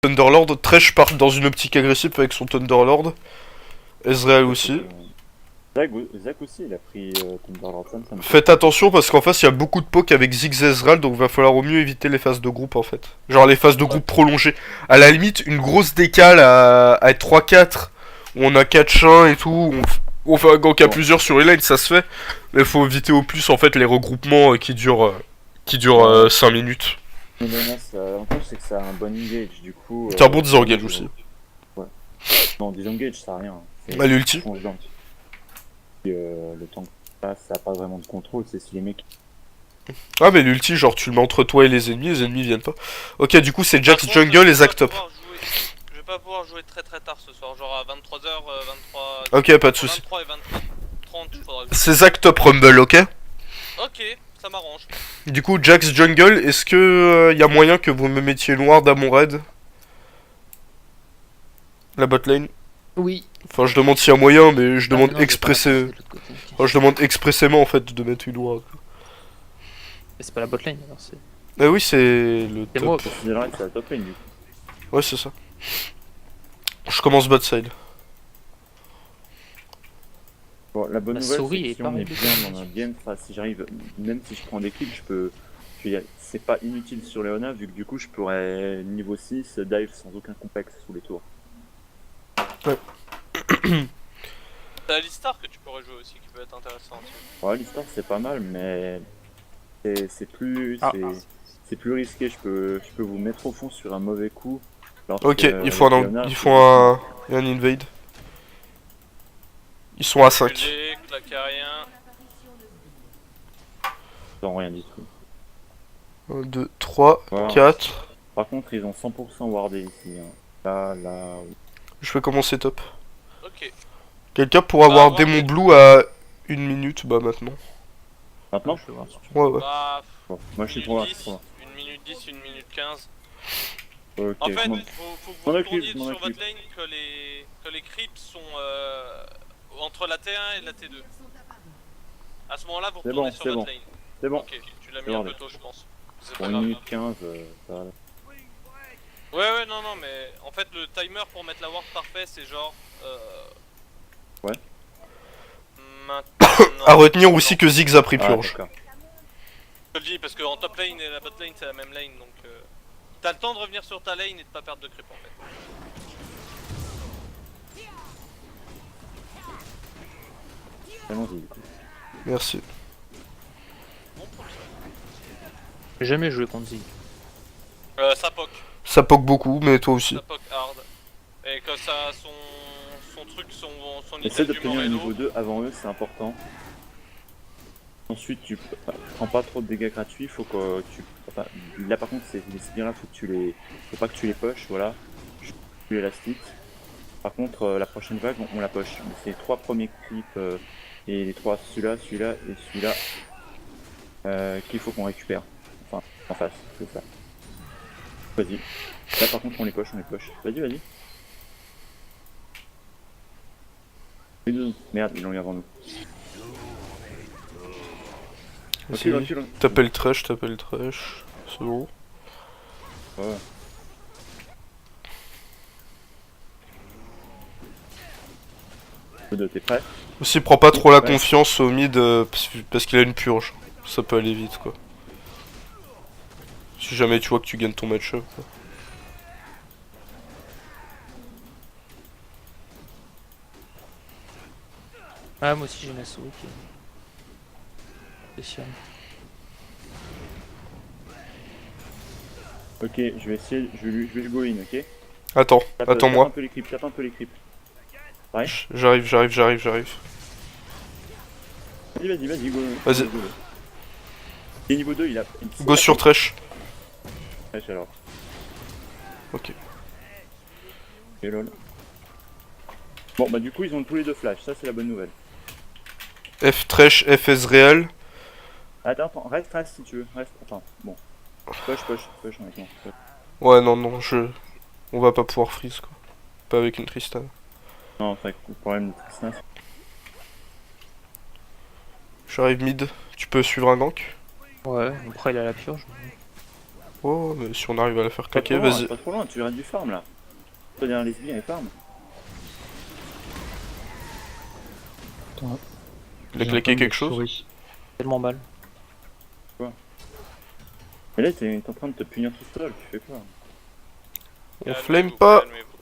Thunderlord, Thresh part dans une optique agressive avec son Thunderlord. Ezreal aussi. Zach aussi, il a pris Thunderlord. Faites attention parce qu'en face il y a beaucoup de poke avec Ziggs et Ezreal, donc va falloir au mieux éviter les phases de groupe en fait. Genre les phases de groupe prolongées. À la limite, une grosse décale à être 3-4, où on a 4 chiens et tout, on fait un gank à plusieurs sur les lanes, ça se fait. Mais faut éviter au plus en fait les regroupements qui durent 5 minutes. Mais l'avantage c'est que ça a un bon engage, du coup... C'est un bon disengage aussi. Ouais. Non, disengage ça a rien. Ah, l'ulti. Le temps que ça a pas vraiment de contrôle, c'est si les mecs... Ah mais l'ulti, genre tu le mets entre toi et les ennemis viennent pas. Ok, du coup c'est Jax jungle et Zac top. Je vais pas pouvoir jouer très tard ce soir, genre à 23h, 23... Ok, pas de soucis. 23 et 30, il faudra... C'est Zac top rumble, ok? Ok, ça m'arrange. Du coup, Jax jungle, est-ce que y a moyen que vous me mettiez noir dans mon raid? La bot lane? Oui. Enfin, je demande s'il y a moyen, mais je demande non, expressément. Enfin, je demande expressément en fait de mettre une noire. Mais c'est pas la botlane alors c'est. Ah oui, c'est le C'est top. moi. C'est la top lane du coup. Ouais, c'est ça. Je commence bot side. Bon, la bonne La nouvelle, souris c'est est que si on est pareille. bien dans un game, enfin, si j'arrive, même si je prends des kills, je peux... C'est pas inutile sur Léona, vu que du coup je pourrais niveau 6 dive sans aucun complexe sous les tours. Ouais. T'as Alistar que tu pourrais jouer aussi, qui peut être intéressant. Ouais, l'histoire c'est pas mal, mais c'est plus risqué. Je peux vous mettre au fond sur un mauvais coup. Ok, il faut un invade. Ils sont à 5. Claquer rien. Non, rien du tout. 1, 2, 3, Voilà. 4. Par contre, ils ont 100% wardé ici. Hein. Là. Je vais commencer top. Ok. Quelqu'un pour avoir démon blue à 1 minute, bah maintenant. Maintenant Je vais voir si tu Ouais, ouais. Bah, bon, moi je suis trop là. 1 minute 10, 1 minute 15. Ok, En fait, faut que vous retourniez sur votre lane que les creeps sont entre la T1 et la T2. À ce moment-là, vous retournez sur votre lane. C'est bon. Ok, tu l'as mis un peu tôt, je pense. Pour 1 minute 15, ça va. Ouais, non, mais en fait, le timer pour mettre la ward parfait, c'est genre. Ouais. Maintenant. À retenir aussi que Ziggs a pris purge. Je te le dis parce qu'en top lane et la bot lane c'est la même lane, donc t'as le temps de revenir sur ta lane et de pas perdre de creep en fait. Allons-y du coup. Merci. Bon premier. J'ai jamais joué contre Zig. Ça poke. Ça poke beaucoup, mais toi aussi. Ça poke hard. Et que ça a son truc, son Essaie item du d'obtenir le niveau Morello. 2 avant eux, c'est important. Ensuite, tu prends pas trop de dégâts gratuits, faut que tu... Enfin, là par contre, ces sbires-là, faut pas que tu les poches, voilà. Je suis élastique. Par contre, la prochaine vague, on la poche. C'est les 3 premiers clips et les 3, celui-là et celui-là, qu'il faut qu'on récupère. Enfin, en face, c'est ça. Vas-y. Là par contre, on les poche. Vas-y. Merde, ils l'ont eu avant nous. Vas-y. T'appelles Thresh. C'est bon. Ouais. T'es prêt? Aussi, prends pas trop la confiance au mid parce qu'il a une purge. Ça peut aller vite quoi. Si jamais tu vois que tu gagnes ton match-up. Ah, moi aussi j'ai une souris qui est spéciale. Ok, je vais essayer, je vais le go in, ok? Attends-moi. Tape un peu les creeps. Ouais. J'arrive. Vas-y, go. Vas-y. Et niveau 2, il a... Go sur Thresh. Thresh alors. Ok. Et lol. Bon, bah du coup, ils ont tous les deux flash, ça c'est la bonne nouvelle. F Thresh, F Ezreal. Attends, reste si tu veux, attends, bon. Push, honnêtement. Ouais, non, on va pas pouvoir freeze quoi. Pas avec une Tristan. Non, c'est vrai que le problème de Tristan... J'arrive mid. Tu peux suivre un gank? Ouais, après il a la purge. Oh, mais si on arrive à la faire Pas claquer, trop loin, vas-y. pas trop loin, tu restes du farm là. Toi derrière les sbires et farm. Il a claqué quelque chose? Tellement mal. Mais là t'es en train de te punir tout seul, tu fais quoi? On flame pas. calmez-vous.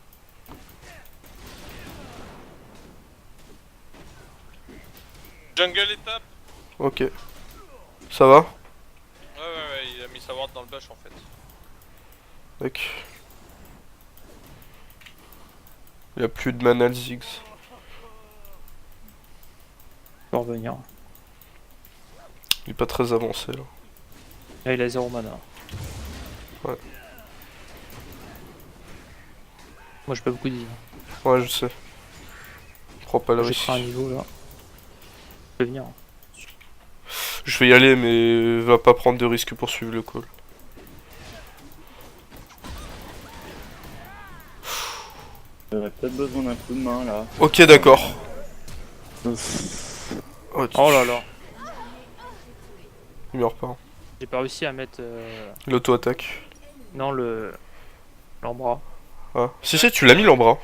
Jungle est top. Ok. Ça va? Ouais, il a mis sa ward dans le bush en fait. Mec. Il a plus de mana, le Ziggs. Il peut revenir. Il est pas très avancé là. Là, il a 0 mana. Ouais. Moi, j'ai pas beaucoup dit. Ouais, je sais. Prends pas le J'ai risque. pris un niveau là. Je peux venir. Je vais y aller, mais va pas prendre de risque pour suivre le call. J'aurais peut-être besoin d'un coup de main là. Ok, d'accord. Oh là là. Il meurt pas. J'ai pas réussi à mettre. L'auto-attaque. Non, l'embras. Ah. Si, si, tu l'as mis l'embras.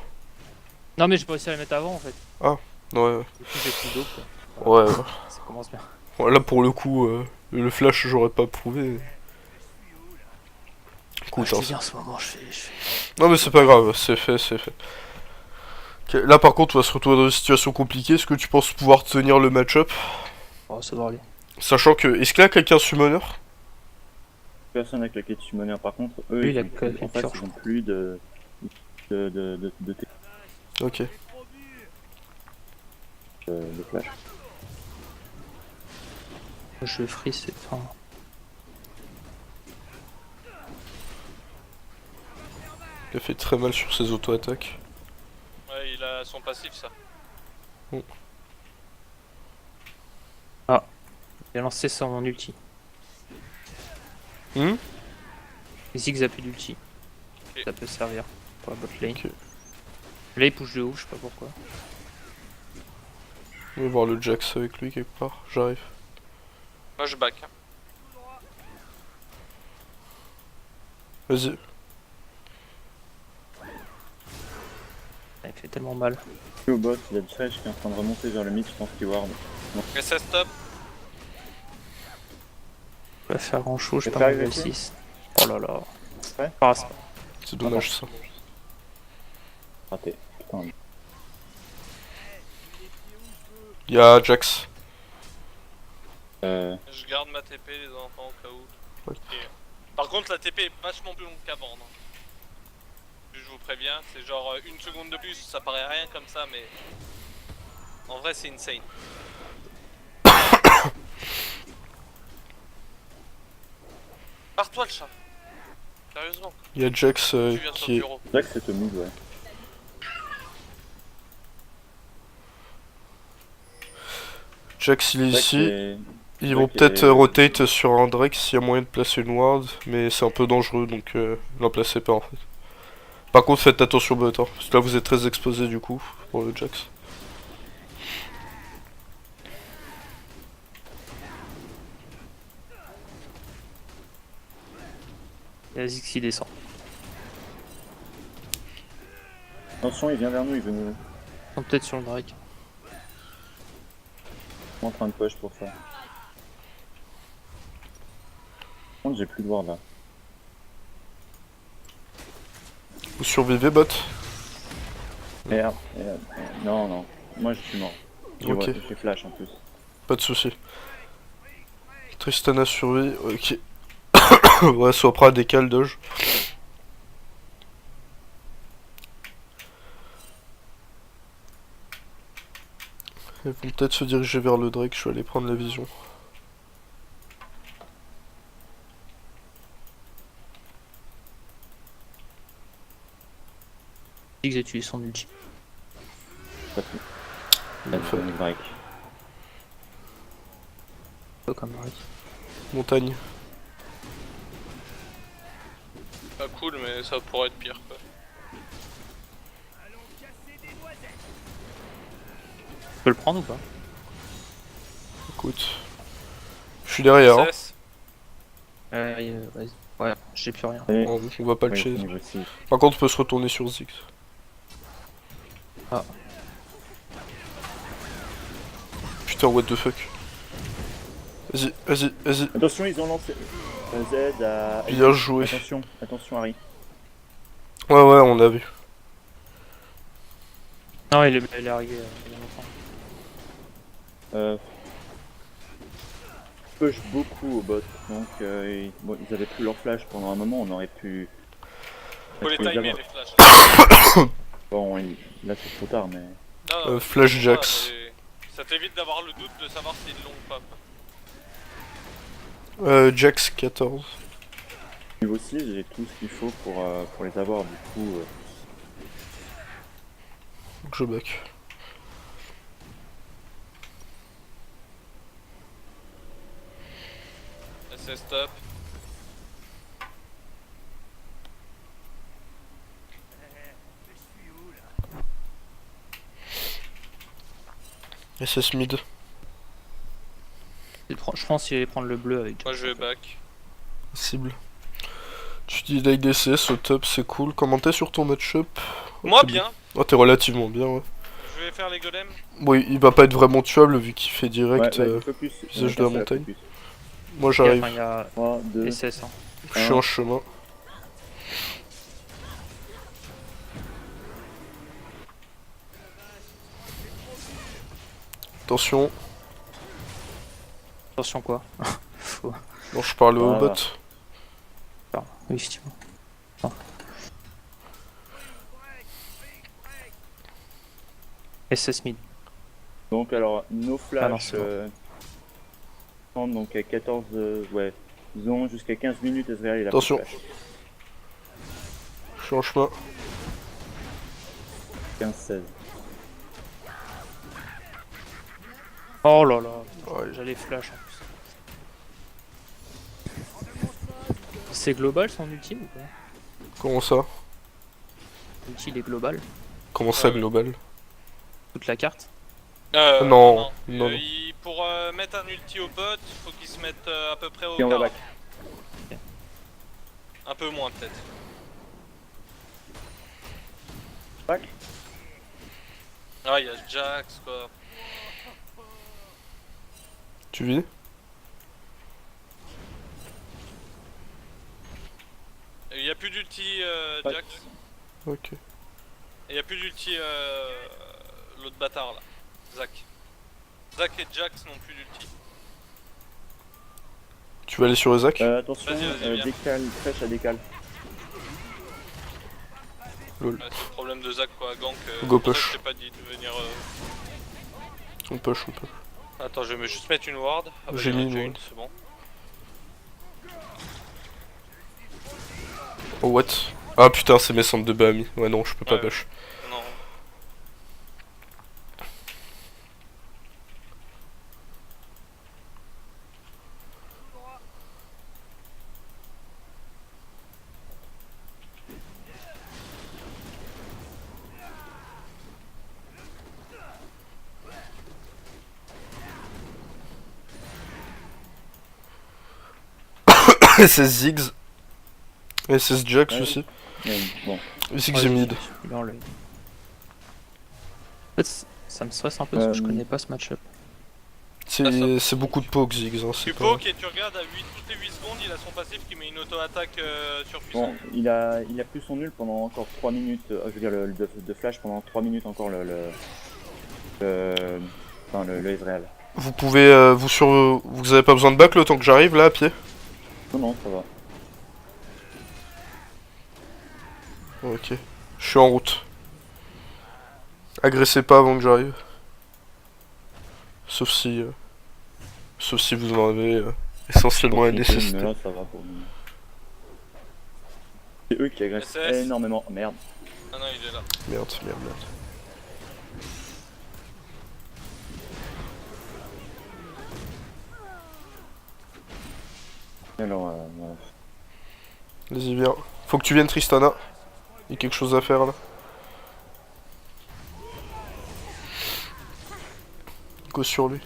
Non, mais j'ai pas réussi à la mettre avant en fait. Ouais. Du coup, j'ai plus d'eau quoi. Ouais. Ça commence bien. Ouais, là, pour le coup, le flash, j'aurais pas prouvé. Écoute, Je hein, te dis en ce moment, je fais. non, mais c'est pas grave, c'est fait, c'est fait. Ok, là, par contre, on va se retrouver dans une situation compliquée. Est-ce que tu penses pouvoir tenir le match-up? Oh, ça doit aller. Sachant que. Est-ce qu'il y a quelqu'un summoner? Personne avec laquelle tu summoner par contre, eux Lui, ils il a ont, que en face purge. ils ont plus de Ok. flash. Je free, c'est. Enfin. Il a fait très mal sur ses auto-attaques. Ouais, il a son passif ça. Il a lancé son ulti. Hmm. Ziggs a plus d'ulti. Ok. Ça peut servir pour la bot lane. Ok. Là, il push de ouf, je sais pas pourquoi. On va voir le Jax avec lui quelque part. J'arrive. Moi je back. Vas-y. Ça fait tellement mal. Au bot, il y a Thresh qui est en train de remonter vers le mid, je pense qu'il ward. SS top. Je vais faire grand chose, je C'est perds pas level arrivé, 6. Oh là là. Ouais. Ah, c'est C'est dommage ça. Raté. Putain. Y'a Jax. Je garde ma TP les enfants au cas où. Ouais. Ok. Par contre la TP est vachement plus longue qu'avant. Non, je vous préviens, c'est genre une seconde de plus, ça paraît rien comme ça mais... En vrai c'est insane. Pars-toi le chat. Sérieusement, Y'a Jax tu viens sur qui le est. bureau. Jack c'est au mid, ouais. Jax il est Jack ici. est- Ils vont Jack peut-être est- rotate sur un Drake s'il y a moyen de placer une ward, mais c'est un peu dangereux donc n'en placez pas en fait. Par contre faites attention bot, hein, parce que là vous êtes très exposé du coup pour le Jax. Il y a Ziggs qui descend. Attention, il vient vers nous, il veut nous. Ils sont peut-être sur le Drake. En train de push pour ça. Par contre, j'ai plus de ward là. Vous survivez bot? Merde, merde, merde. Non, non. Moi je suis mort. J'ai Ok. j'ai flash en plus. Pas de soucis. Tristana survit, ok. Ouais, Sopra décale doge. Ils vont peut-être se diriger vers le Drake, je vais aller prendre la vision. Ziggs a utilisé son ulti. Pas tout. Il a fait Drake. Pas comme Drake. montagne. Pas cool mais ça pourrait être pire quoi. Tu peux le prendre ou pas? Écoute. Je suis derrière. Hein. SS. Vas-y. Ouais, je j'ai plus rien. Et... On va pas le oui, chase. niveau 6. Par contre, on peut se retourner sur Ziggs. Ah. Putain, what the fuck. Vas-y, vas-y, vas-y. Attention, ils ont lancé Z à... Bien joué. Attention, attention Harry. Ouais, ouais, on a vu. Non, il est arrivé il y a longtemps. Push beaucoup au bot, donc bon, ils avaient plus leur flash pendant un moment, on aurait pu... Faut les les timer avoir. les flashs. Bon, là c'est trop tard, mais... Non, Flash c'est Jax. pas, mais ça t'évite d'avoir le doute de savoir s'ils l'ont ou pas. Jax 14. Niveau 6, j'ai tout ce qu'il faut pour les avoir, du coup... Donc je back. SS stop. SS mid. Je pense qu'il allait prendre le bleu avec. Moi je vais back. Cible. Tu dis like DCS au top, c'est cool. Comment t'es sur ton match-up? Moi T'es bien. Oh, t'es relativement bien, ouais. Je vais faire les golems. Bon, il va pas être vraiment tuable vu qu'il fait direct focus, visage de la on va passer à montagne. focus. Moi j'arrive, Il y a 3, 2, SS. Hein. je suis en chemin. Attention, Attention quoi. Faut... non je parle au Voilà. bot. Pardon. Oui, effectivement. SS mid. Donc alors, nos Ah non, flash... c'est bon. donc à 14... ouais, ils ont jusqu'à 15 minutes Ezreal et la Attention. flash. Je suis en chemin. 15-16. Oh là là. Ouais. J'allais flash en plus. C'est global son ulti ou pas? Comment ça? L'ulti il est global. Comment ça Ouais. global? Toute la carte. Non, non. Pour mettre un ulti au bot, faut qu'il se mette à peu près au Et on va quart. back. Un peu moins peut-être. Back. Ah, il y a Jax quoi. Tu vis? Il y a plus d'ulti Back. Jax. Ok. Et il y a plus d'ulti l'autre bâtard là. Zach. Zach et Jax n'ont plus d'ulti. Tu vas aller sur Isaac? Attention, Vas-y, viens. décale, flèche à décale. Lol. Ouais, c'est le problème de Zach quoi, gank. Go pour ça que push. je t'ai pas dit de venir. On push, on push. Attends, je vais juste mettre une ward. Ah bah, J'ai il y en a mis déjà une une, ward. c'est bon. Oh what? Ah putain, c'est mes centres de Bahami. Ouais non, je peux pas Ouais. push. Non. SS Ziggs. SS Jax Ouais. aussi. Mais bon, Ziggs Ouais, est mid. il est en live. En fait, ça me stresse un peu parce que je connais pas ce match-up. C'est beaucoup de poke Ziggs, hein, c'est Tu pas... poke et tu regardes à 8, toutes les 8 secondes, il a son passif qui met une auto-attaque sur puissant. bon, il a plus son nul pendant encore 3 minutes, je veux dire le de flash pendant 3 minutes encore le Ezreal. Vous pouvez, vous avez pas besoin de back le temps que j'arrive là à pied? Non, non, ça va. Ok. Je suis en route. Agressez pas avant que j'arrive. Sauf si vous en avez essentiellement la Mais nécessité. là, ça va pour nous. C'est eux qui agressent SS. énormément. Merde. Ah non, il est là. Merde, merde, merde. Alors, Vas-y, viens. Faut que tu viennes, Tristana. Il y a quelque chose à faire là. Go sur lui.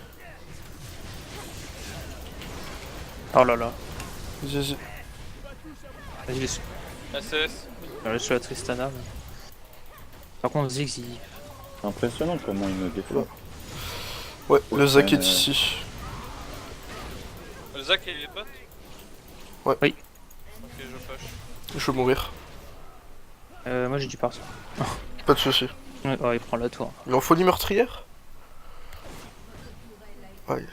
Oh là là. Vas-y, vas-y. Vas-y, laisse. SS. Laisse la Tristana. Mais... Par contre, Ziggs, il... C'est impressionnant comment il me défend. Ouais, le Zac est ici. Le Zac et les potes. Ouais. Oui. Ok, je push. Je vais mourir. Moi j'ai dû partir. Pas de soucis. Ouais, oh, il prend la tour. Il en folie meurtrière. Ouais.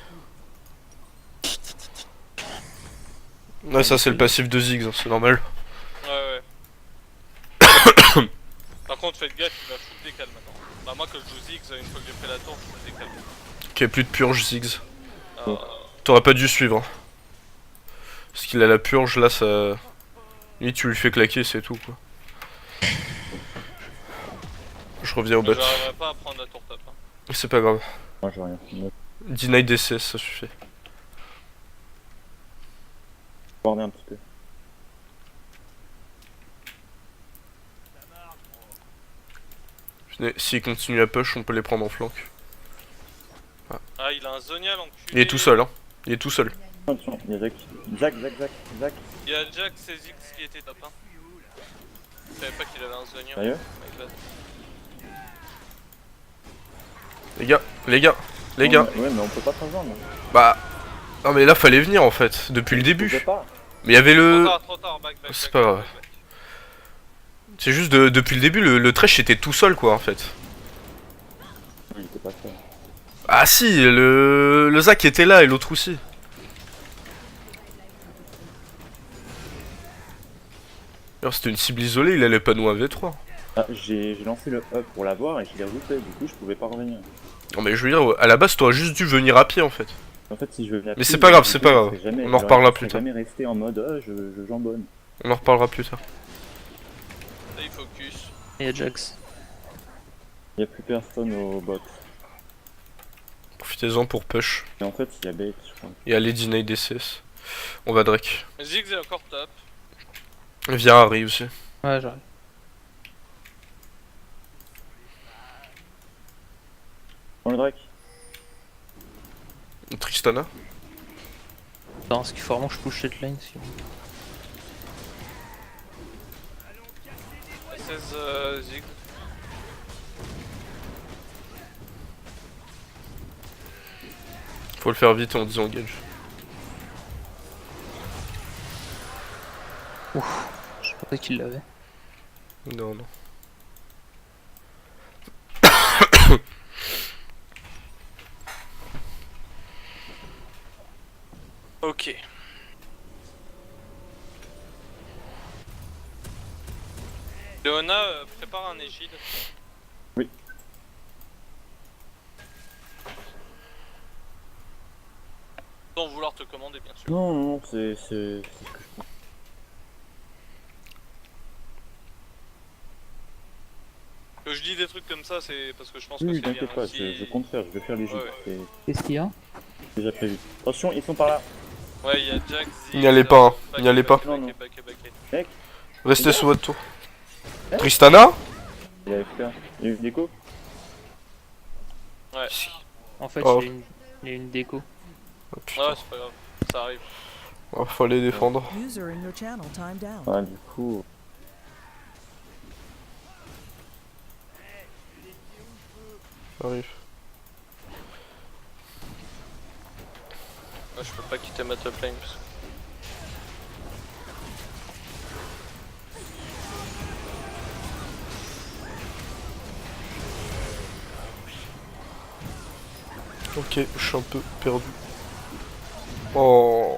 Ouais, ça c'est le passif de Ziggs, hein, c'est normal. Ouais. Par contre, faites gaffe, il va foutre décal maintenant. Bah, moi, quand je joue Ziggs, une fois que j'ai fait la tour, je fais décal. Qu'il n'y a plus de purge Ziggs. Euh, T'aurais pas dû suivre. Hein. Parce qu'il a la purge là, ça. Lui, tu lui fais claquer, c'est tout quoi. Je reviens au bot. J'arriverai pas à prendre la tour top. Hein. C'est pas grave. Moi j'ai rien. Deny DCS, ça suffit. Border un petit peu. S'il continue à push, on peut les prendre en flank. Ah, il a un Zonia, l'enculé. Il est tout seul, hein. Il est tout seul. Attention, il y a Zac. Zac. Il y a Jack, c'est Ziggs qui était top 1. Je savais pas qu'il avait un Zonia. Sérieux? Les gars. Ouais, mais on peut pas te rejoindre. Bah. Non, mais là, fallait venir en fait, depuis le On début. peut pas. Mais il y avait le. Trop tard, back. C'est pas grave. C'est juste depuis le début, le Thresh était tout seul quoi en fait. Il était pas fait. Ah si, le Zac était là et l'autre aussi. Alors c'était une cible isolée, il allait pas nous un V3. Ah, j'ai lancé le up pour l'avoir et je l'ai reloupé, du coup je pouvais pas revenir. Non mais je veux dire, à la base t'aurais juste dû venir à pied en fait. En fait, si je venais à Mais pied, c'est pas grave, du c'est coup, pas je grave. serais jamais- On en j'aurais- reparlera je plus serais tard. jamais resté en mode je jambonne. On en reparlera plus tard. Stay focus. Il y a Jax. Il y a plus personne au bot. Profitez-en pour push. Et en fait, il y a bait, je crois. Et allez deny DCS. On va Drake. Ziggs est encore top. Viens Harry aussi. Ouais, j'arrive. Prends le Drake. Tristana. Attends, ce qu'il faut vraiment que je push cette lane sinon. SS Ziggs. Faut le faire vite et on disengage. Je pensais qu'il l'avait. Non. Ok. Léona, prépare un égide. Oui. Sans vouloir te commander, bien sûr. Non, c'est ce que je pense. Que je dis des trucs comme ça, c'est parce que je pense Oui, que c'est t'inquiète bien. pas, Si- je compte faire, je vais faire les jeux. Ouais. C'est Qu'est-ce qu'il y a? déjà prévu. Attention, ils sont par là. Ouais, il y a Jack, Ziggs. N'y allez pas, hein. back, N'y allez back, pas. back, Non, back, back. Mec, Restez sous votre tour. Eh Tristana. il y a FK. Il y a eu une déco. Ouais, En fait, Oh. il y a une déco. Oh, putain. ouais, c'est pas grave. Ça arrive. Oh, faut aller défendre. User in your channel timed out. Ah, du coup. Ça arrive. Moi, je peux pas quitter ma top lane. Parce que... Ok, je suis un peu perdu. Oh.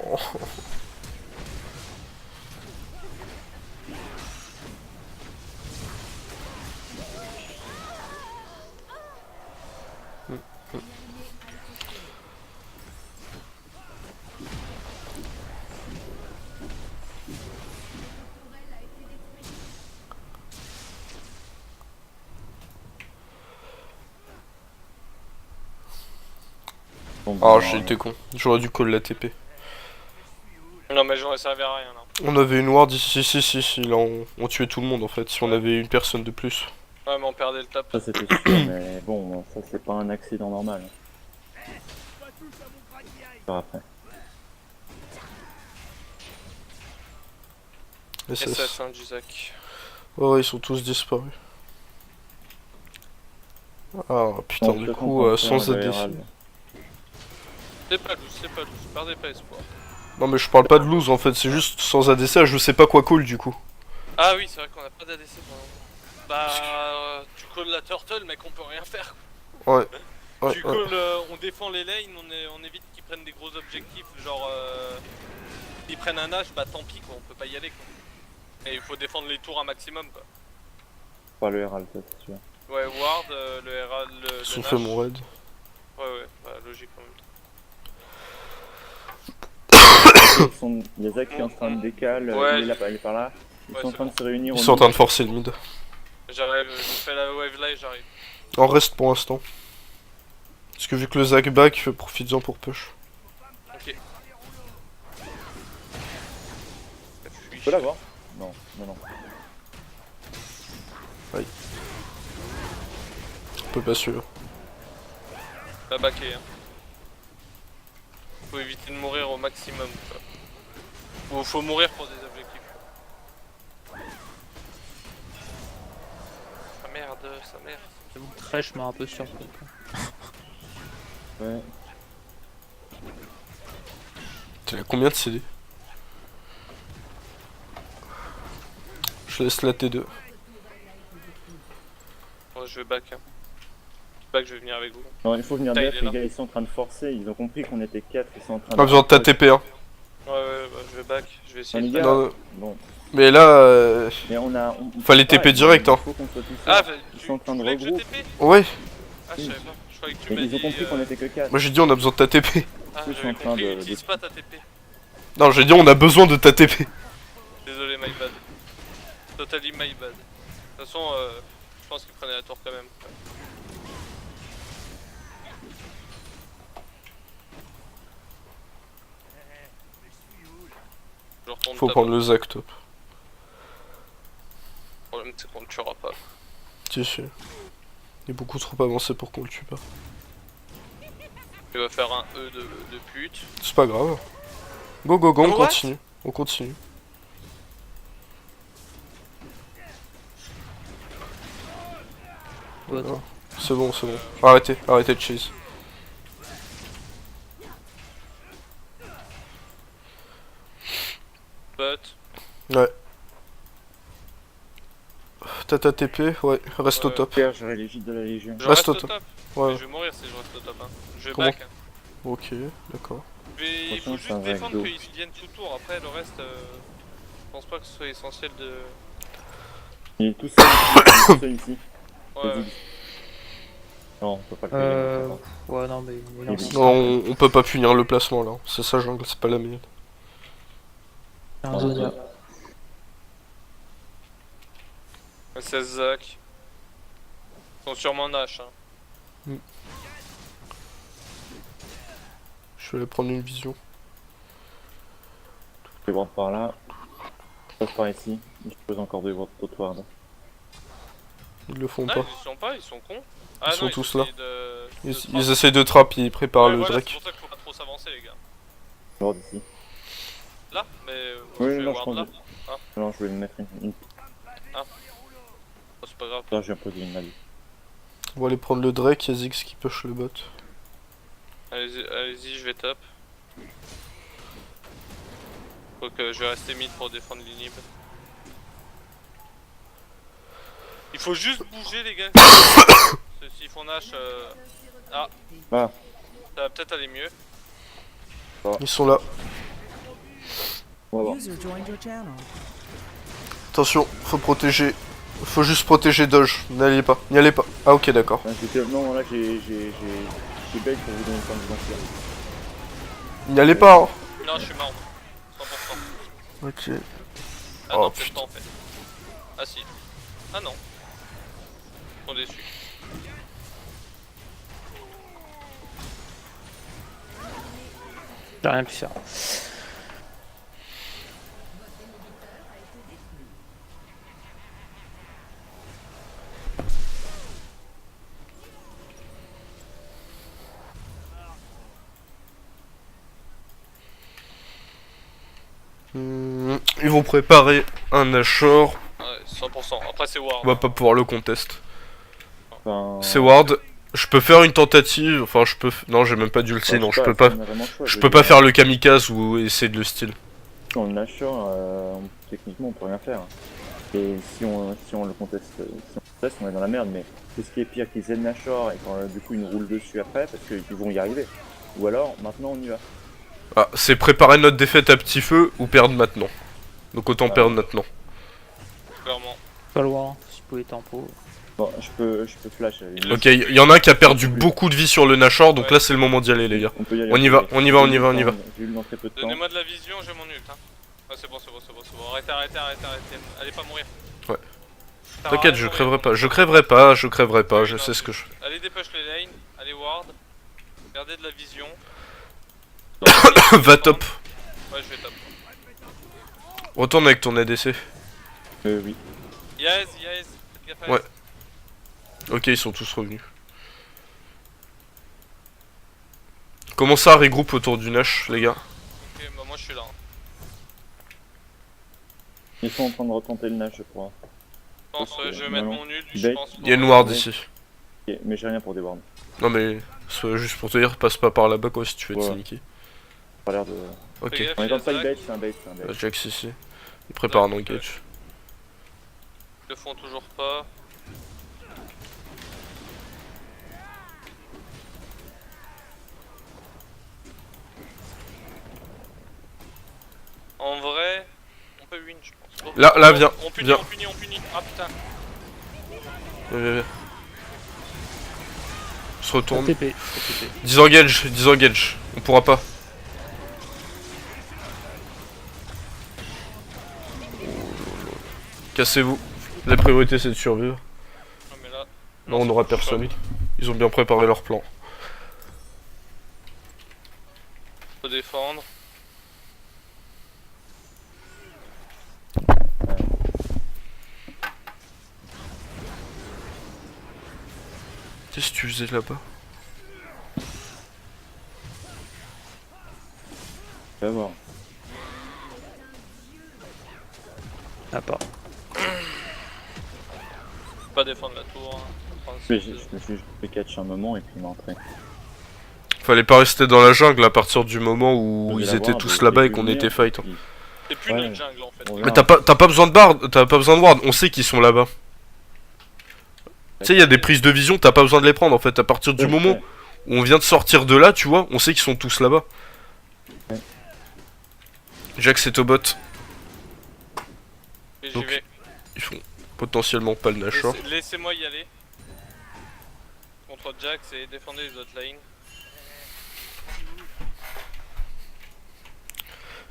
Bon, Ah, bon, j'ai été con. J'aurais dû call la TP. Non, mais j'aurais servi à rien. Non. On avait une ward ici, si, là on tuait tout le monde en fait, si on avait une personne de plus. Ouais, mais on perdait le top. Ça c'était sûr, mais bon, ça c'est pas un accident normal. On verra après. SS. SS, hein, Jizak. Ouais, ils sont tous disparus. Ah putain, Bon, du de toute façon, coup, on sans prend le ADC. C'est pas loose, perdez pas espoir. Non, mais je parle pas de lose en fait, c'est juste sans ADC, je sais pas quoi call du coup. Ah oui, c'est vrai qu'on a pas d'ADC pour le moment. Bah, tu calls la turtle, mec, on peut rien faire. Ouais. Ouais, Tu ouais. calls, on défend les lanes, on évite qu'ils prennent des gros objectifs, genre ils prennent un H, bah tant pis quoi, on peut pas y aller quoi. Et il faut défendre les tours un maximum quoi. Pas le Herald, ça, c'est sûr. Ouais, Ward, le Herald, le Ils ont Nash. fait mon raid. Ouais, bah logique en même temps. Il y a Zach qui est en train de décaler, Ouais. il est là, il est par là. Ils Ouais, sont en c'est train bon. de se réunir Ils au sont en train de milieu. forcer le mid. J'arrive, je fais la wave là et j'arrive. En reste pour l'instant. Parce que vu que le Zac back, profites-en pour push. Ok. Tu peux l'avoir? Non, non. On peut pas suivre. Pas baquer hein. Faut éviter de mourir au maximum quoi. Faut mourir pour des objectifs. Ah merde, sa mère. J'avoue que Thresh m'a un peu surpris. Quoi. Ouais. T'as combien de CD? Je laisse la T2. Ouais, je vais back hein. Back, je vais venir avec vous. Non, il faut venir Putain, def, il est les là. gars, ils sont en train de forcer, ils ont compris qu'on était 4, ils sont en train Pas besoin de ta TP hein. Ouais, bah je vais back, je vais essayer Les de gars, faire. Non, non. bon, Mais là, mais on a... Fallait TP direct, hein. Il faut qu'on soit tous Ah, là. bah, Ils tu sont en train de voulais que je regrouper. TP? ouais. Ah, je savais pas. Je croyais que tu Et m'as ils dit. ont compris qu'on était que 4. Moi j'ai dit on a besoin de ta TP. Ah, Tous sont j'avais en train compris, de- utilise pas ta TP. Non, j'ai dit on a besoin de ta TP. Désolé, my bad. Totally my bad. De toute façon, je pense qu'il prenait la tour quand même. Je retourne Faut top. prendre le Zac top. Le problème, c'est qu'on le tuera pas. Si, si. Il est beaucoup trop avancé pour qu'on le tue pas. Il va faire un E de pute. C'est pas grave. Go, go, go, on What? continue. On continue. Ouais, attends. C'est bon, c'est bon. Arrêtez, arrêtez de chase. But. Ouais. T'as ta TP? Ouais, reste au Ouais. top. Pierre, j'aurai les gîtes de la Légion. Je Reste reste au au top. top. Ouais, Mais je vais mourir si je reste au top. Hein. Je vais Comment? back. Hein. ok, d'accord. Il faut Attention, c'est juste un vrai défendre dos. qu'ils viennent tout tour. Après, le reste, je pense pas que ce soit essentiel de. Il est tout seul ici. Il est tout seul ici. Ouais. Vas-y. Non, on peut pas le faire. Ouais, non, mais il est en Il est- 6. Non, on peut pas punir le placement là. C'est ça, jungle, c'est pas la mienne. Un Zonia. SS Zach. Ils sont sûrement Nash. Hein. Je vais aller prendre une vision. Je vais voir par là. Je passe par ici. Je pose encore deux ward. Ils le font Ah, pas. ils sont pas, ils sont cons. Ah Ils sont non, tous essayent là. de Ils essayent de trap, ils préparent Ouais, le voilà, Drake. c'est pour ça qu'il faut pas trop s'avancer, les gars. Ward ici. Là, mais Oui, je vais non, je ward prends là. deux. Non, je vais me mettre une. Oh, c'est pas grave. Non, je viens poser une magie. On va aller prendre le Drake, y'a Ziggs qui push le bot. Allez-y, je vais top. Donc je vais rester mid pour défendre l'inhib. Il faut juste bouger les gars. S'ils font Nash, ah, Ah, ça va peut-être aller mieux. Ils sont là. on va voir. User joined your channel. Attention, faut protéger. Faut juste protéger Doge. N'allez pas, n'y allez pas. Ah ok, d'accord. Non, là j'ai bait pour vous donner le temps de vous enfuir. N'y allez pas, hein. Non, je suis mort. 100%. Ok. Ah Oh, non, peut-être putain. pas en fait. Ah si. Ah non. Ils sont déçus. J'ai rien pu faire. Ils vont préparer un Nashor. Ouais, 100%. Après, c'est Ward. On va pas pouvoir le contest. Enfin, C'est Ward. Je peux faire une tentative. Enfin, je peux. Non, j'ai même pas d'ulti. enfin, Non, je je sais peux pas. on a vraiment le choix, Je veux peux dire, pas faire le kamikaze ou essayer de le steal. Dans le Nashor, techniquement, on peut rien faire. Et si on le conteste, on est dans la merde. Mais c'est ce qui est pire qu'ils aient le Nashor et quand du coup ils nous roulent dessus après parce qu'ils vont y arriver. Ou alors, maintenant on y va. Ah, c'est préparer notre défaite à petit feu ou perdre maintenant. Donc autant perdre maintenant. Clairement. Pas le voir, si vous pouvez tempo. Bon, je peux flash. Ok, il y en a un qui a perdu beaucoup de vie sur le Nashor, donc là c'est le moment d'y aller, les gars. On peut y aller. On y va, on y va, on y va, on y va. J'ai eu dans très peu de temps. Donnez-moi de la vision, j'ai mon ult. Hein. Ah, c'est bon. Arrêtez. Allez pas mourir. Ouais. Ça T'inquiète, va, je mourir. crèverai pas, je sais ce que je fais. Allez dépush les lanes, allez ward. Gardez de la vision. Va top. Ouais, je vais top. Retourne avec ton ADC. Oui. Yaez, faites gaffe à Ouais. Ok, ils sont tous revenus. Comment ça, regroupe autour du Nash, les gars? Ok, bah moi je suis là. Hein. Ils sont en train de retenter le Nash, je crois. Je pense, je vais mettre non. mon ult, je Bait. pense. Il y a une ward ici. Ok, mais j'ai rien pour des bornes. Non mais, juste pour te dire, passe pas par là-bas quoi si tu veux te Ouais. sneaky. Pas l'air de. Ok, Fais gaffe, On est il y a dans le Zach. bait, c'est un bait. Jax ici. Il prépare un Ouais. engage. Ils le font toujours pas. En vrai, on peut win, je pense. Bon. Là, viens, On punit, viens. on punit. Ah putain. Viens. On se retourne. TP. Disengage. On pourra pas. Cassez-vous. La priorité c'est de survivre. Non mais là. Non, on ça aura marche pas. personne. Ils ont bien préparé leur plan. Faut défendre. Qu'est-ce que tu faisais là-bas? Tu vas voir. Ah, pas. Pas défendre la tour. Hein. Mais je me suis fait catch un moment et puis il m'a entré. Fallait pas rester dans la jungle à partir du moment où Je ils vais étaient l'avoir, tous mais là-bas j'ai et vu qu'on venir, était fight. puis- C'est plus Ouais. notre jungle en fait. On Mais verra. t'as pas besoin de bard, t'as pas besoin de ward, on sait qu'ils sont là-bas. Tu sais, il y a des prises de vision, t'as pas besoin de les prendre en fait. À partir du Ouais, moment ouais. où on vient de sortir de là, tu vois, on sait qu'ils sont tous là-bas. Ouais. Jax est au bot, Et j'y Donc, vais. ils font potentiellement pas le Nashor. Laissez-moi y aller. Contre Jax et défendez les autres lanes.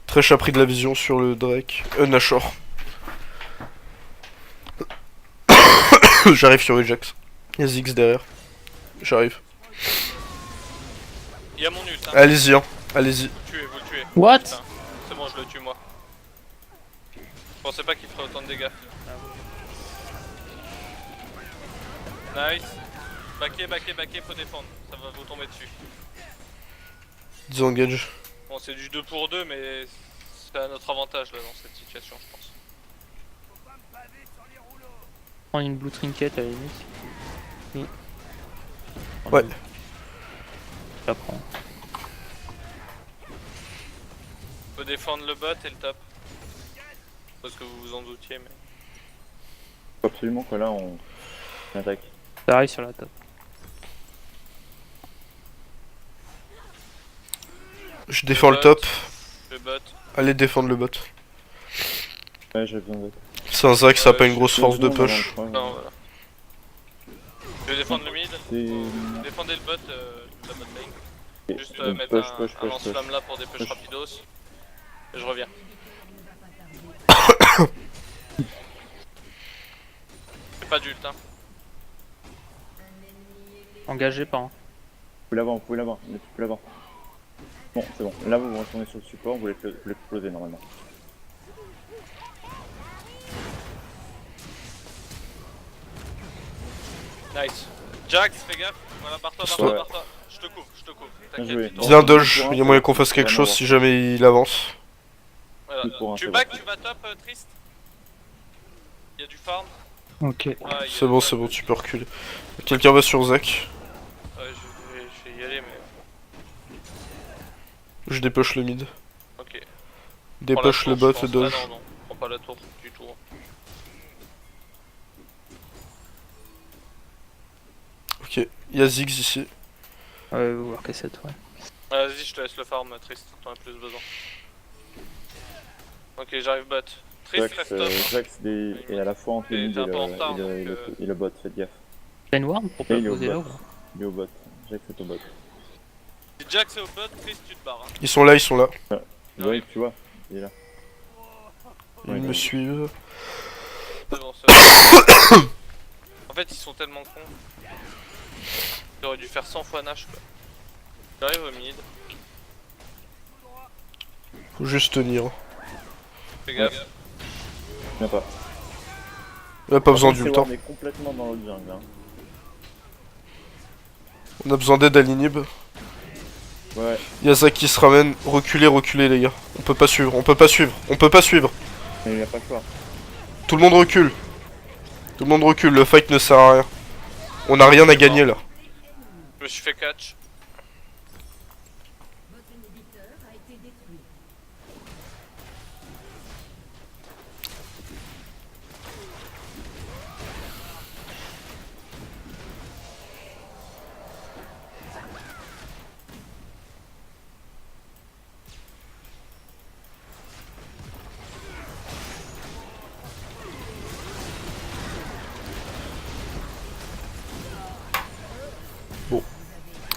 Trèche a pris de la vision sur le Drake. Nashor. J'arrive sur le Jax. Il y a Ziggs derrière. J'arrive. Il y a mon ult. Hein. Allez-y, hein. Allez-y. Vous le tuez. What? Putain. C'est bon, je le tue moi. Je pensais pas qu'il ferait autant de dégâts. Nice. Baquez, faut défendre. Ça va vous tomber dessus. Disengage. Bon, c'est du 2 pour 2, mais c'est à notre avantage là dans cette situation, je pense. Prends une blue trinket à la limite. Ouais. Je la prends. Faut défendre le bot et le top. Parce que vous vous en doutiez, mais. Faut absolument que là on attaque. Ça arrive sur la top. Je défends le top. Le bot. Allez défendre le bot. Ouais, j'ai besoin de. C'est un Zac, ça a pas une grosse force de push. Non, voilà. Je vais défendre le mid. C'est. Défendez le bot, la bot lane. Ok, Juste donc mettre push. un lance-flamme là pour des push rapidos. Et je reviens. J'ai pas d'ult, hein. Engagé pas. Hein. Vous pouvez l'avoir, tu peux l'avoir. Bon, c'est bon. Là, vous retournez sur le support, vous l'explosez normalement. Nice. Jax, fais gaffe. Voilà, barre-toi. Ouais. Je te couvre. Bien joué. T'inquiète. Bon. Dis un dodge, il y a moyen qu'on fasse quelque chose si jamais il avance. Ouais, pour un, Tu c'est back, tu vas top, Triste. Il y a du farm. Ok. Ouais, il y a C'est bon, du- tu peux reculer. Quelqu'un va sur Zach. Ouais, je vais y aller, mais. Je dépoche le mid. Ok. Prends la Dépoche tour, le bot, je pense. dodge. Ah non, non, prends pas la tour du tout. Ok, y'a Ziggs ici. Ouais, voir que c'est ouais. Vas-y, je te laisse le farm, Triste. T'en as plus besoin. Ok, j'arrive bot. Triste, Jax, reste top. Jax est à la fois entre le Et mid t'es un peu en retard, et le bot, faites gaffe. T'as une ward pour Et il est au poser là bot. ou pas? Il est au bot. Jax est au bot. Si Jax est au bot, Triste, tu te barres. Hein. Ils sont là, ils sont là. Ouais, tu vois, il est là. Ils Ouais, me ouais. suivent. C'est bon, c'est bon. En fait, ils sont tellement cons. J'aurais dû faire 100 fois Nash quoi. J'arrive au mid. Faut juste tenir. Fais gaffe. Viens pas. On a pas besoin d'ultra. On est complètement dans l'autre jungle. Hein. On a besoin d'aide à l'inhib. Ouais, Y'a Zach qui se ramène. Reculez, reculez les gars. On peut pas suivre, on peut pas suivre, on peut pas suivre. mais il a pas le choix. Tout le monde recule. Tout le monde recule, le fight ne sert à rien. On a rien à gagner là. Je me suis fait catch.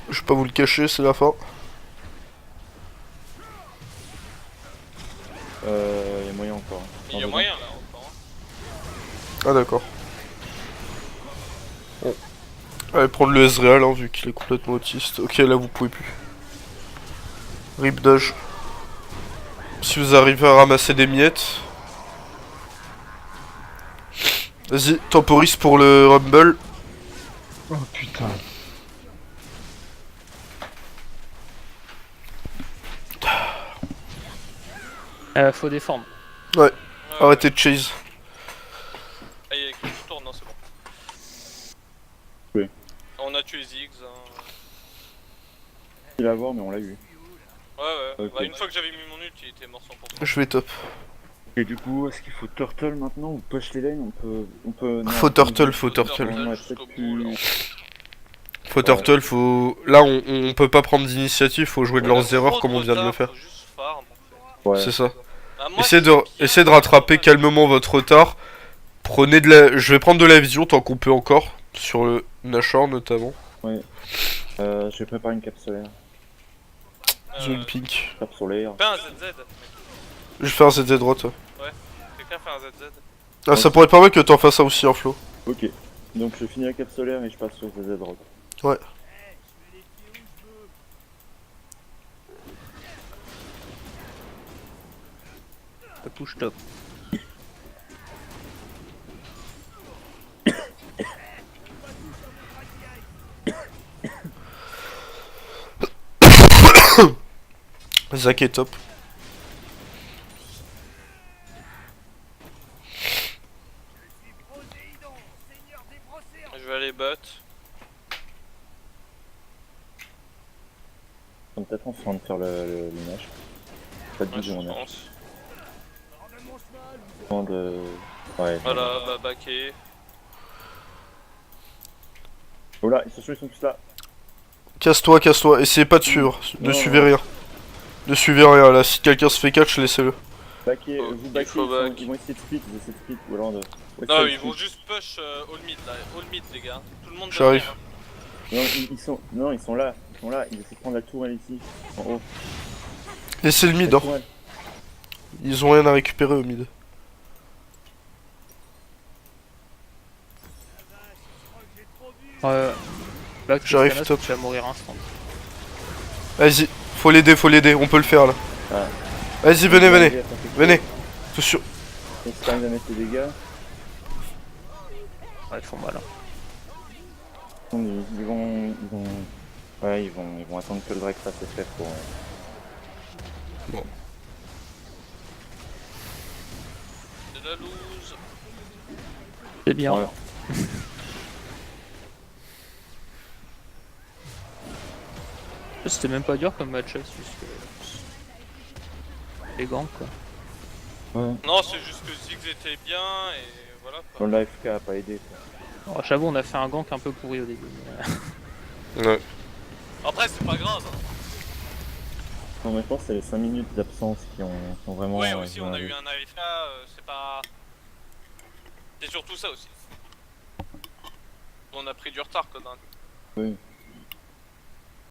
Je vais pas vous le cacher, c'est la fin. Il y a moyen encore. Mais il y a moyen là encore. Hein. Ah d'accord. Bon. Allez prendre le Ezreal hein, vu qu'il est complètement autiste. Ok là vous pouvez plus. Rip dodge. Si vous arrivez à ramasser des miettes. Vas-y, temporise pour le Rumble. Oh putain. Faut défendre. Ouais, arrêtez de chase. Ah, il y a écrit tout tourne, non, c'est bon. Oui. On a tué Ziggs. Hein. Il va voir, mais on l'a eu. Ouais. Ok. Bah, une fois que j'avais mis mon ult, il était mort 100%. Je vais top. Et du coup, est-ce qu'il faut turtle maintenant ou push les lanes? On peut. Non, Faut turtle, faut turtle. on a jusqu'au peut-être bout, là. Faut turtle, faut... Là on peut pas prendre d'initiative, faut jouer de On a leurs erreurs trop comme on vient de le retard, faire. faut juste farm, en fait. Ouais. C'est ça. Ah, moi, Essayez de rattraper calmement votre retard. Prenez de la... Je vais prendre de la vision tant qu'on peut encore. Sur le Nashor notamment. Je vais préparer une cape solaire. Zone pink. Cape solaire. Fais un ZZ. Je vais faire un ZZ droite. Ouais. Quelqu'un fait un ZZ. Ah ça pourrait être pas mal que t'en fasses ça aussi un flow. Ok. Donc je finis la cape solaire et je passe sur ZZ drop. Ouais. Ça push top. Zach est top. Je vais aller bot. On est peut-être en train de faire le match. Pas de Ouais, je vision, on a. pense. Besoin de. Ouais. Voilà, bah backé. Oh là, ils sont tous là. Casse-toi, casse-toi. Essayez pas de suivre. Ne Non, suivez non. rien. Ne suivez rien là. Si quelqu'un se fait catch, laissez-le. Backé, Oh, vous il backez, faut back. ils vont essayer de split, ou alors de. Ouais, Non, ça, ils vont juste push all mid là. All mid, les gars. Tout le monde J'arrive. derrière. Non, ils sont là. Ils essaient de prendre la tourelle ici. En haut. Laissez le mid. La Hein. tourelle. Ils ont rien à récupérer au mid. Là, J'arrive Thanos, top. Tu vas mourir instant. Vas-y. Faut l'aider. On peut le faire là. Ouais. Vas-y, venez. Venez. Tout sur... Ils se terminent à mettre les dégâts. Ouais, ils font mal. Hein. Ils vont. Ouais, ils vont attendre que le Drake fasse effet pour. la loose. C'est bien. Ouais. C'était même pas dur comme match-up, c'est juste que... les gants quoi. Ouais. Non, c'est juste que Ziggs était bien et voilà quoi. Bon, l'AFK a pas aidé quoi. Alors, j'avoue, on a fait un gank un peu pourri au début. Ouais. Après, c'est pas grave. Hein. Non, mais je pense que c'est les 5 minutes d'absence qui ont vraiment. Ouais, aussi, on a joué. eu un AFK, c'est pas. C'est surtout ça aussi. On a pris du retard quoi. Oui.